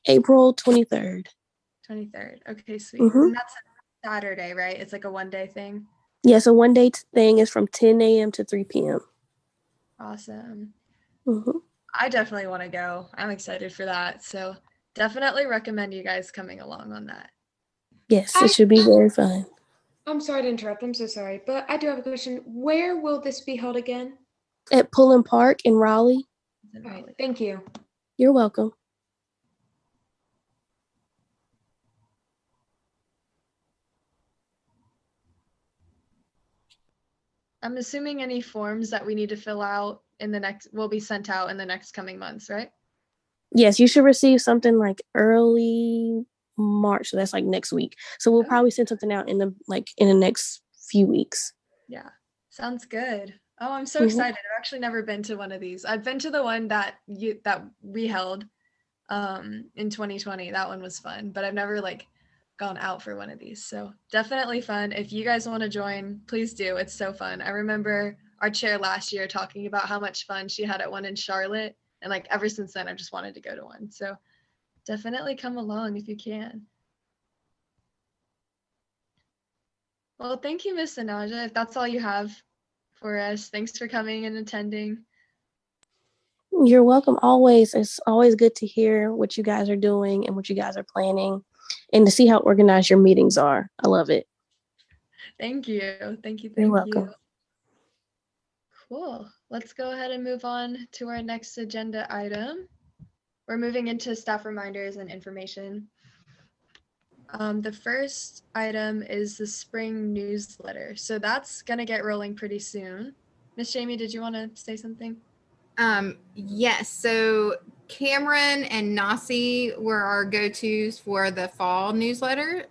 April 23rd. 23rd. Okay, sweet. Mm-hmm. And that's a Saturday, right? It's like a one-day thing. Yeah, so one day thing is from 10 a.m. to 3 p.m. Awesome. Mm-hmm. I definitely want to go. I'm excited for that. So definitely recommend you guys coming along on that. Yes, it should be very fun. I'm sorry to interrupt. I'm so sorry. But I do have a question. Where will this be held again? At Pullen Park in Raleigh. All right. Thank you. You're welcome. I'm assuming any forms that we need to fill out will be sent out in the next coming months, right? Yes, you should receive something like early March. So that's like next week. So we'll probably send something out in the next few weeks. Yeah, sounds good. Oh, I'm so excited. I've actually never been to one of these. I've been to the one that we held in 2020. That one was fun, but I've never gone out for one of these. So definitely fun. If you guys want to join, please do. It's so fun. I remember our chair last year talking about how much fun she had at one in Charlotte. And ever since then, I've just wanted to go to one. So definitely come along if you can. Well, thank you, Miss Anaja. If that's all you have for us, thanks for coming and attending. You're welcome. Always. It's always good to hear what you guys are doing and what you guys are planning and to see how organized your meetings are. I love it. Thank you. Thank you. You're welcome. You. Cool. Let's go ahead and move on to our next agenda item. We're moving into staff reminders and information. The first item is the spring newsletter. So that's going to get rolling pretty soon. Miss Jamie, did you want to say something? Yes. So Cameron and Nasi were our go-tos for the fall newsletter.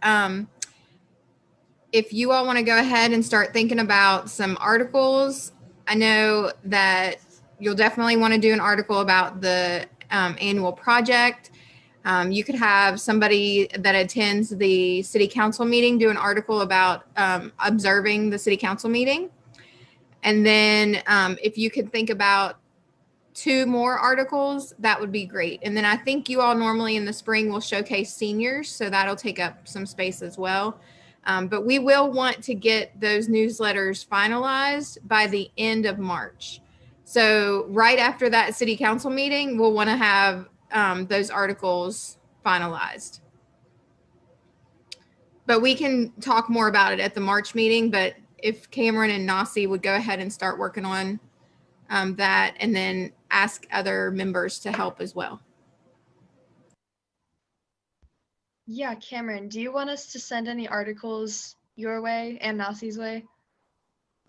If you all want to go ahead and start thinking about some articles, I know that you'll definitely want to do an article about the annual project. You could have somebody that attends the city council meeting do an article about observing the city council meeting. And then if you could think about 2 more articles, that would be great. And then I think you all normally in the spring will showcase seniors, so that'll take up some space as well. But we will want to get those newsletters finalized by the end of March. So right after that city council meeting, we'll want to have those articles finalized. But we can talk more about it at the March meeting. But if Cameron and Nasi would go ahead and start working on that, and then ask other members to help as well. Yeah, Cameron, do you want us to send any articles your way and Nasi's way?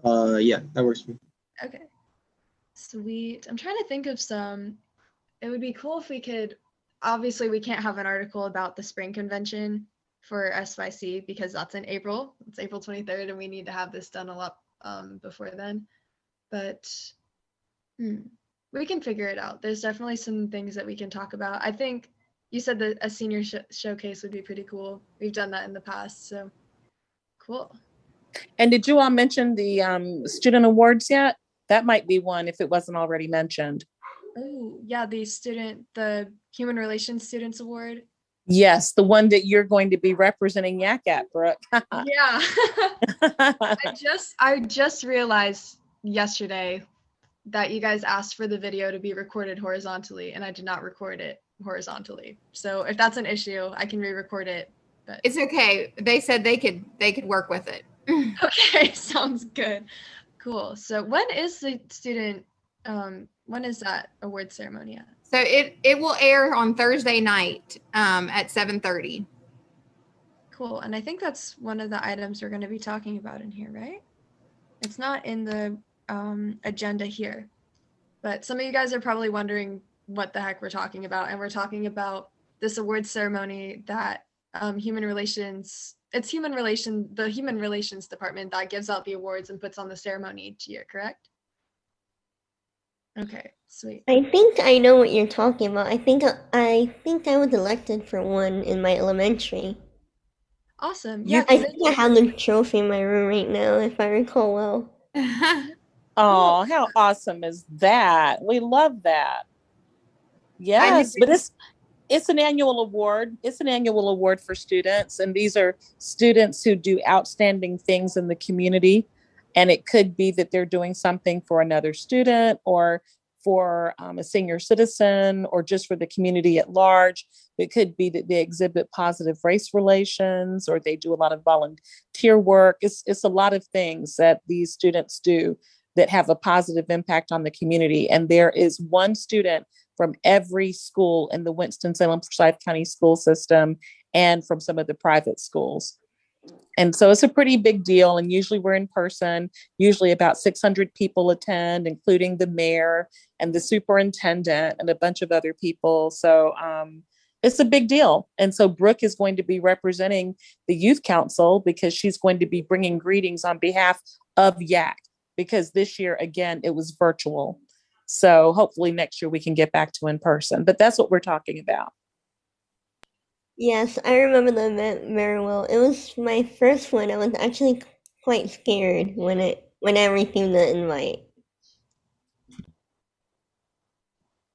Yeah, that works for me. Okay, sweet. I'm trying to think of some. It would be cool if we could, obviously we can't have an article about the spring convention for SYC because that's in April. It's April 23rd and we need to have this done a lot before then. But we can figure it out. There's definitely some things that we can talk about. I think you said that a senior showcase would be pretty cool. We've done that in the past, so cool. And did you all mention the student awards yet? That might be one if it wasn't already mentioned. Oh, yeah, the Human Relations Students Award. Yes, the one that you're going to be representing YAC at, Brooke. Yeah. I just realized yesterday that you guys asked for the video to be recorded horizontally and I did not record it horizontally. So if that's an issue, I can re-record it. But it's okay. They said they could work with it. Okay, sounds good. Cool. So when is the student when is that award ceremony at? So it will air on Thursday night at 7:30. Cool. And I think that's one of the items we're going to be talking about in here, right? It's not in the agenda here, but some of you guys are probably wondering what the heck we're talking about. And we're talking about this award ceremony that Human Relations it's the human relations department that gives out the awards and puts on the ceremony each year, correct? Okay, sweet. I think I know what you're talking about. I think I was elected for one in my elementary. Awesome. You- Yeah, I 'cause think I have the trophy in my room right now, if I recall well. Oh, how awesome is that? We love that. Yes, but it's an annual award. It's an annual award for students, and these are students who do outstanding things in the community. And it could be that they're doing something for another student or for a senior citizen or just for the community at large. It could be that they exhibit positive race relations or they do a lot of volunteer work. It's a lot of things that these students do that have a positive impact on the community. And there is one student from every school in the Winston-Salem Forsyth County school system and from some of the private schools. And so it's a pretty big deal. And usually we're in person. Usually about 600 people attend, including the mayor and the superintendent and a bunch of other people. So it's a big deal. And so Brooke is going to be representing the youth council because she's going to be bringing greetings on behalf of YAC, because this year, again, it was virtual. So hopefully next year we can get back to in person, but that's what we're talking about. Yes, I remember the event very well. It was my first one. I was actually quite scared when I received the invite.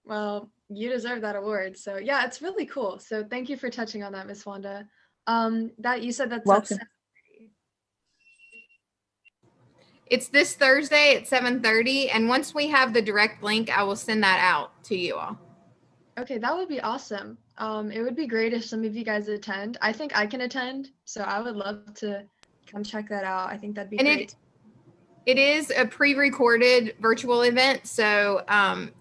Well, you deserve that award. So yeah, it's really cool. So thank you for touching on that, Miss Wanda. That you said that's Welcome. at 7:30. It's this Thursday at 7:30, and once we have the direct link, I will send that out to you all. Okay, that would be awesome. It would be great if some of you guys attend. I think I can attend, so I would love to come check that out. I think that'd be great. It is a pre-recorded virtual event, so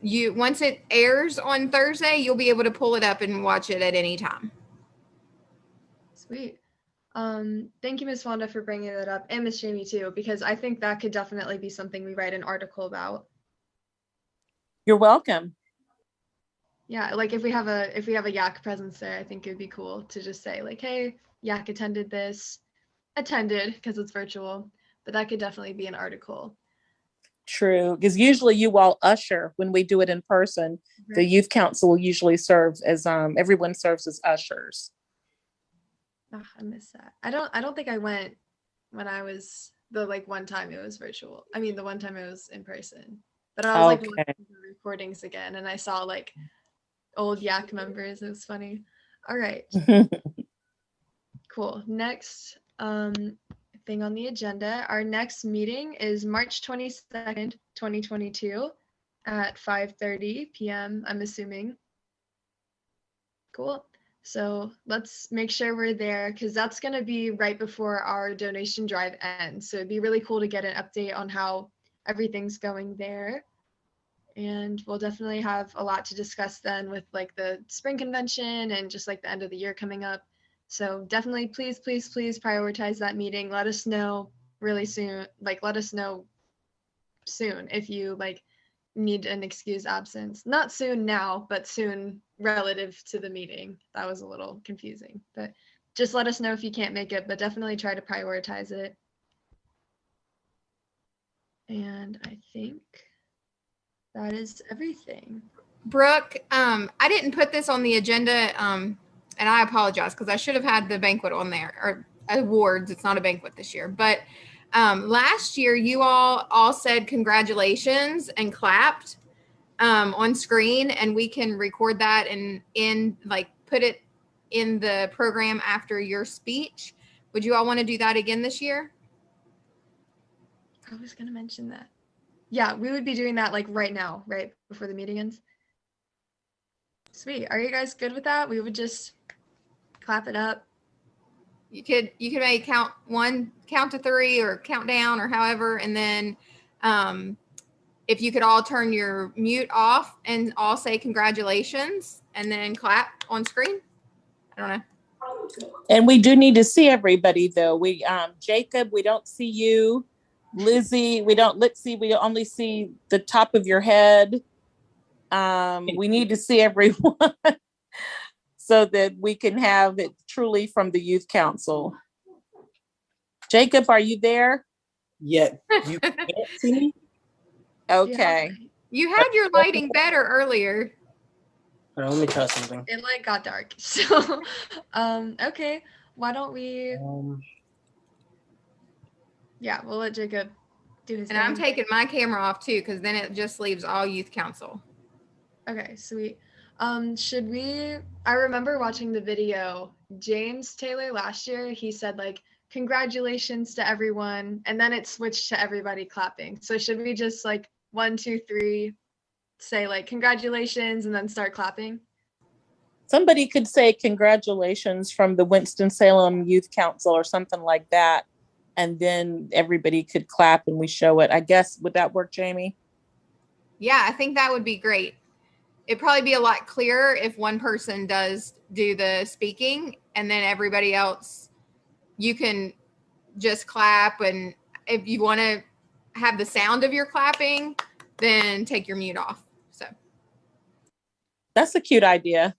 once it airs on Thursday, you'll be able to pull it up and watch it at any time. Sweet. Thank you, Ms. Wanda, for bringing that up, and Ms. Jamie too, because I think that could definitely be something we write an article about. You're welcome. Yeah, like if we have a YAC presence there, I think it'd be cool to just say like, hey, YAC attended because it's virtual, but that could definitely be an article. True, because usually you all usher when we do it in person. Right. The youth council usually serves as everyone serves as ushers. Oh, I miss that. I don't think I went when I was the one time it was virtual. I mean, the one time it was in person. But I was looking at the recordings again, and I saw old YAC members. It was funny. All right. Cool. Next thing on the agenda. Our next meeting is March 22nd, 2022 at 5:30 p.m. I'm assuming. Cool. So let's make sure we're there because that's going to be right before our donation drive ends. So it'd be really cool to get an update on how everything's going there. And we'll definitely have a lot to discuss then with the spring convention and just the end of the year coming up. So definitely please prioritize that meeting. Let us know really soon. Let us know soon if you need an excused absence. Not soon now, but soon relative to the meeting. That was a little confusing, but just let us know if you can't make it, but definitely try to prioritize it. And I think that is everything. Brooke, I didn't put this on the agenda, and I apologize because I should have had the banquet on there, or awards. It's not a banquet this year, but last year you all said congratulations and clapped on screen, and we can record that and put it in the program after your speech. Would you all want to do that again this year? I was going to mention that. Yeah, we would be doing that right now, right before the meeting ends. Sweet. Are you guys good with that? We would just clap it up. You could maybe count to three or count down or however, and then if you could all turn your mute off and all say congratulations and then clap on screen. I don't know. And we do need to see everybody though. We Jacob, we don't see you. Lizzie, we only see the top of your head. We need to see everyone so that we can have it truly from the youth council. Jacob, are you there? Yeah, you can't see me? Okay. You had your lighting better earlier. Hold on, let me try something. It like got dark. So, okay. Why don't we? Yeah, we'll let Jacob do his And thing. I'm taking my camera off too, because then it just leaves all youth council. Okay, sweet. Should we? I remember watching the video. James Taylor last year, he said like, "Congratulations to everyone," and then it switched to everybody clapping. So should we just like 1, 2, 3, say like congratulations, and then start clapping? Somebody could say congratulations from the Winston-Salem Youth Council or something like that. And then everybody could clap and we show it. I guess, would that work, Jamie? Yeah, I think that would be great. It'd probably be a lot clearer if one person does do the speaking and then everybody else, you can just clap. And if you want to have the sound of your clapping, then take your mute off. So that's a cute idea.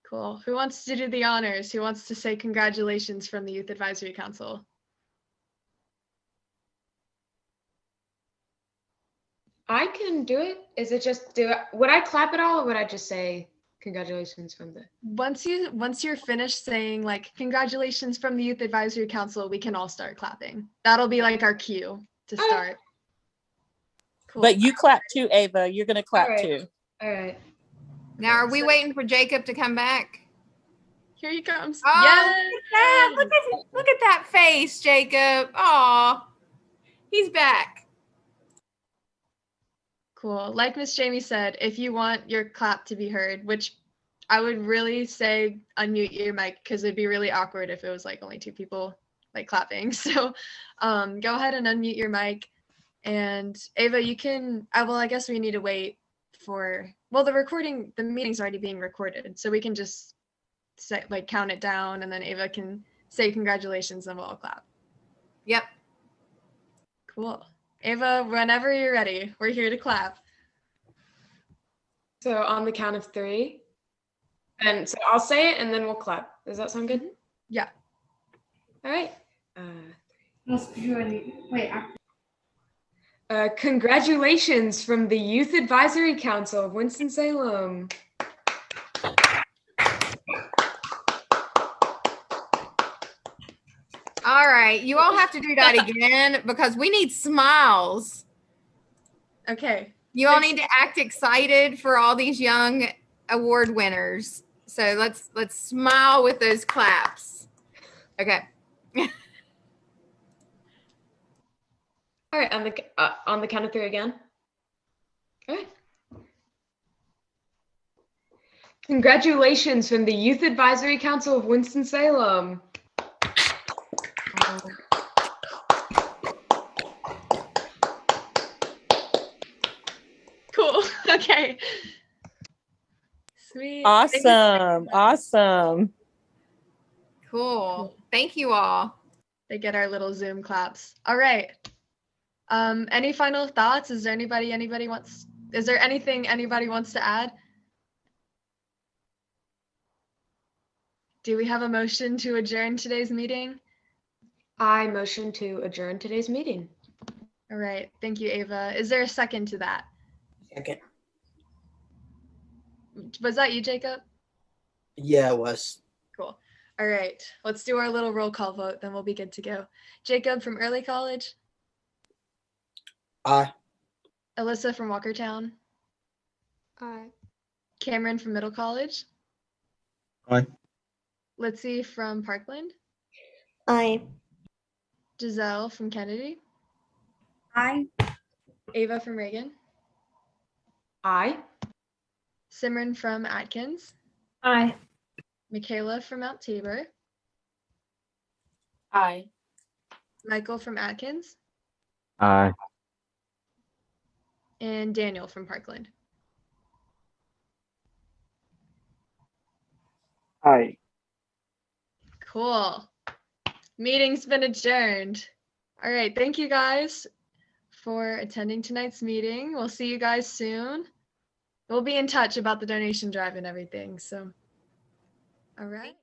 Cool. Who wants to do the honors? Who wants to say congratulations from the Youth Advisory Council? I can do it. Is it just would I clap at all, or would I just say congratulations from the? Once you're finished saying like congratulations from the Youth Advisory Council, we can all start clapping. That'll be like our cue to start. Cool. But you clap too, Ava. You're gonna clap too. All right. Now, are we waiting for Jacob to come back? Here he comes. Oh, yes! Look at that face, Jacob. Aw, he's back. Cool. Like Miss Jamie said, if you want your clap to be heard, which I would really say unmute your mic because it'd be really awkward if it was like only 2 people like clapping. So go ahead and unmute your mic. And Ava, you can, well, I guess we need to wait for, well, the meeting's already being recorded. So we can just say, like count it down and then Ava can say congratulations and we'll all clap. Yep. Cool. Ava, whenever you're ready, we're here to clap. So on the count of 3, and so I'll say it and then we'll clap. Does that sound good? Yeah. All right. Congratulations from the Youth Advisory Council of Winston-Salem. All right, you all have to do that again because we need smiles. Okay. You all need to act excited for all these young award winners. So let's smile with those claps. Okay. All right, on the count of 3 again. All right. Congratulations from the Youth Advisory Council of Winston-Salem. Cool. Okay. Sweet. Awesome. Awesome. Cool. Thank you all. They get our little Zoom claps. All right. Any final thoughts? Is there anything anybody wants to add? Do we have a motion to adjourn today's meeting? I motion to adjourn today's meeting. All right. Thank you, Ava. Is there a second to that? Second. Was that you, Jacob? Yeah, it was. Cool. All right. Let's do our little roll call vote, then we'll be good to go. Jacob from Early College? Aye. Alyssa from Walkertown? Aye. Cameron from Middle College? Aye. Litzy from Parkland? Aye. Giselle from Kennedy? Aye. Ava from Reagan? Aye. Simran from Atkins? Aye. Michaela from Mount Tabor? Aye. Michael from Atkins? Aye. And Daniel from Parkland? Aye. Cool. Meeting's been adjourned. All right. Thank you guys for attending tonight's meeting. We'll see you guys soon. We'll be in touch about the donation drive and everything. So, all right.